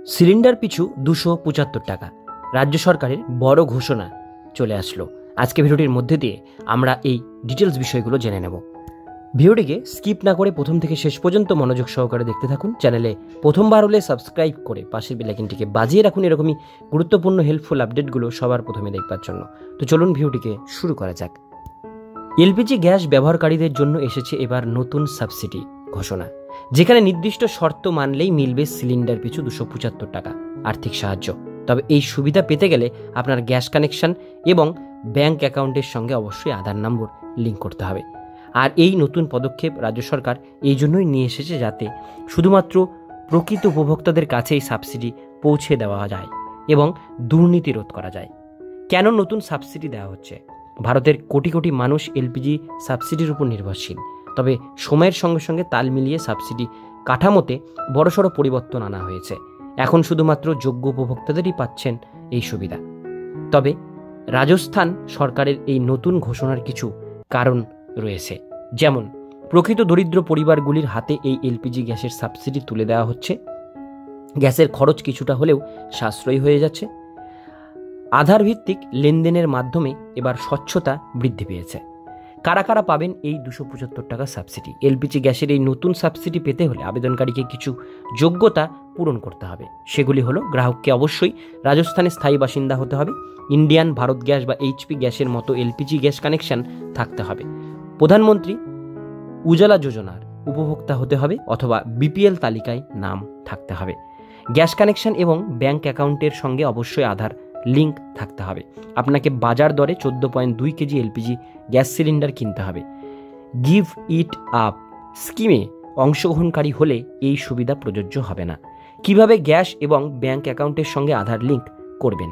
Cylinder পিছু 275 টাকা। রাজ্য সরকারের বড় ঘোষণা চলে আসলো। আজকে ভিডিওটির মধ্যে দিয়ে আমরা এই ডিটেলস বিষয়গুলো জেনে নেব। ভিডিওটিকে স্কিপ না করে প্রথম থেকে শেষ পর্যন্ত মনোযোগ সহকারে দেখতে থাকুন। চ্যানেলে প্রথমবার হলে সাবস্ক্রাইব করে পাশের বেল আইকনটিকে বাজিয়ে রাখুন এরকমই গুরুত্বপূর্ণ হেল্পফুল আপডেটগুলো সবার প্রথমে দেখবার জন্য। তো চলুন ভিডিওটিকে শুরু করা যাক। এলপিজি গ্যাস ব্যবহারকারীদের জন্য এসেছে এবার নতুন সাবসিডি ঘোষণা, যেখানে নির্দিষ্ট শর্ত মানলেই মিলবে সিলিন্ডার পিছু 275 টাকা আর্থিক সাহায্য। তবে এই সুবিধা পেতে গেলে আপনার গ্যাস কানেকশন এবং ব্যাংক অ্যাকাউন্টের সঙ্গে অবশ্যই আধার নম্বর লিঙ্ক করতে হবে। আর এই নতুন পদক্ষেপ রাজ্য সরকার এই জন্যই নিয়ে এসেছে, যাতে শুধুমাত্র প্রকৃত উপভোক্তাদের কাছে এই সাবসিডি পৌঁছে দেওয়া যায় এবং দুর্নীতি রোধ করা যায়। কেন নতুন সাবসিডি দেওয়া হচ্ছে? ভারতের কোটি কোটি মানুষ এলপিজি সাবসিডির উপর নির্ভরশীল। তবে সময়ের সঙ্গে সঙ্গে তাল মিলিয়ে সাবসিডি কাঠামোতে বড়সড় পরিবর্তন আনা হয়েছে। এখন শুধুমাত্র যোগ্য উপভোক্তাদেরই পাচ্ছেন এই সুবিধা। তবে রাজস্থান সরকারের এই নতুন ঘোষণার কিছু কারণ রয়েছে, যেমন প্রকৃত দরিদ্র পরিবারগুলির হাতে এই এলপিজি গ্যাসের সাবসিডি তুলে দেওয়া হচ্ছে। গ্যাসের খরচ কিছুটা হলেও সাশ্রয়ী হয়ে যাচ্ছে। আধার ভিত্তিক লেনদেনের মাধ্যমে এবার স্বচ্ছতা বৃদ্ধি পেয়েছে। কারা কারা পাবেন এই 275 টাকা সাবসিডি? এলপিজি গ্যাসের এই নতুন সাবসিডি পেতে হলে আবেদনকারীকে কিছু যোগ্যতা পূরণ করতে হবে। সেগুলি হলো, গ্রাহককে অবশ্যই রাজস্থানের স্থায়ী বাসিন্দা হতে হবে, ইন্ডিয়ান, ভারত গ্যাস বা এইচপি গ্যাসের মতো এলপিজি গ্যাস কানেকশন থাকতে হবে, প্রধানমন্ত্রী উজালা যোজনার উপভোক্তা হতে হবে অথবা বিপিএল তালিকায় নাম থাকতে হবে। গ্যাস কানেকশন এবং ব্যাংক অ্যাকাউন্টের সঙ্গে অবশ্যই আধার লিঙ্ক থাকতে হবে। আপনাকে বাজার দরে 14.2 কেজি এলপিজি গ্যাস সিলিন্ডার কিনতে হবে। গিভ ইট আপ স্কিমে অংশগ্রহণকারী হলে এই সুবিধা প্রযোজ্য হবে না। কিভাবে গ্যাস এবং ব্যাংক অ্যাকাউন্টের সঙ্গে আধার লিঙ্ক করবেন?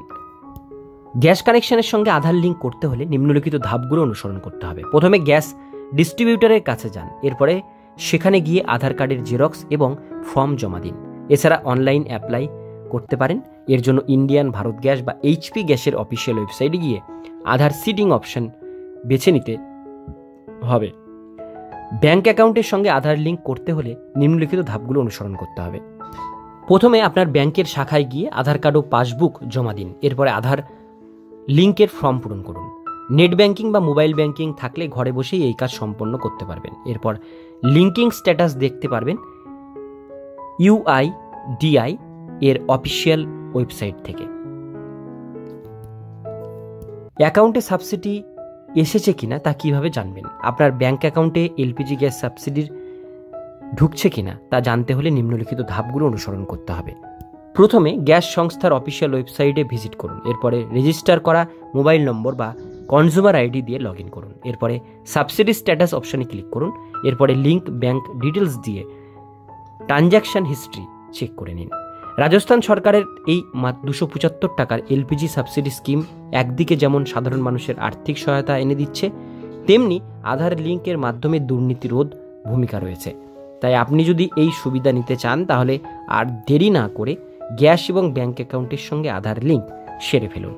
গ্যাস কানেকশনের সঙ্গে আধার লিঙ্ক করতে হলে নিম্নলিখিত ধাপগুলো অনুসরণ করতে হবে। প্রথমে গ্যাস ডিস্ট্রিবিউটরের কাছে যান, এরপরে সেখানে গিয়ে আধার কার্ডের জেরক্স এবং ফর্ম জমা দিন। এছাড়া অনলাইন অ্যাপ্লাই করতে পারেন। এর জন্য ইন্ডিয়ান, ভারত গ্যাস বা এইচপি গ্যাসের অফিসিয়াল ওয়েবসাইটে গিয়ে আধার সিডিং অপশন বেছে নিতে হবে। ব্যাংক অ্যাকাউন্টের সঙ্গে আধার লিঙ্ক করতে হলে নিম্নলিখিত ধাপগুলো অনুসরণ করতে হবে। প্রথমে আপনার ব্যাংকের শাখায় গিয়ে আধার কার্ড ও পাসবুক জমা দিন। এরপরে আধার লিঙ্কের ফর্ম পূরণ করুন। নেট ব্যাংকিং বা মোবাইল ব্যাংকিং থাকলে ঘরে বসেই এই কাজ সম্পন্ন করতে পারবেন। এরপর লিঙ্কিং স্ট্যাটাস দেখতে পারবেন ইউআইডিআই এর অফিসিয়াল ওয়েবসাইট থেকে। অ্যাকাউন্টে সাবসিডি এসেছে কিনা তা কিভাবে জানবেন? আপনার ব্যাংক অ্যাকাউন্টে এলপিজি গ্যাস সাবসিডির ঢুকছে কিনা তা জানতে হলে নিম্নলিখিত ধাপগুলো অনুসরণ করতে হবে। প্রথমে গ্যাস সংস্থার অফিসিয়াল ওয়েবসাইটে ভিজিট করুন। এরপরে রেজিস্টার করা মোবাইল নম্বর বা কনজিউমার আইডি দিয়ে লগ ইন করুন। এরপরে সাবসিডি স্ট্যাটাস অপশানে ক্লিক করুন। এরপরে লিঙ্ক ব্যাংক ডিটেলস দিয়ে ট্রানজ্যাকশন হিস্ট্রি চেক করে নিন। রাজস্থান সরকারের এই 275 টাকার এলপিজি সাবসিডি স্কিম একদিকে যেমন সাধারণ মানুষের আর্থিক সহায়তা এনে দিচ্ছে, তেমনি আধার লিঙ্কের মাধ্যমে দুর্নীতি রোধ ভূমিকা রয়েছে। তাই আপনি যদি এই সুবিধা নিতে চান তাহলে আর দেরি না করে গ্যাস এবং ব্যাংক অ্যাকাউন্টের সঙ্গে আধার লিঙ্ক সেরে ফেলুন।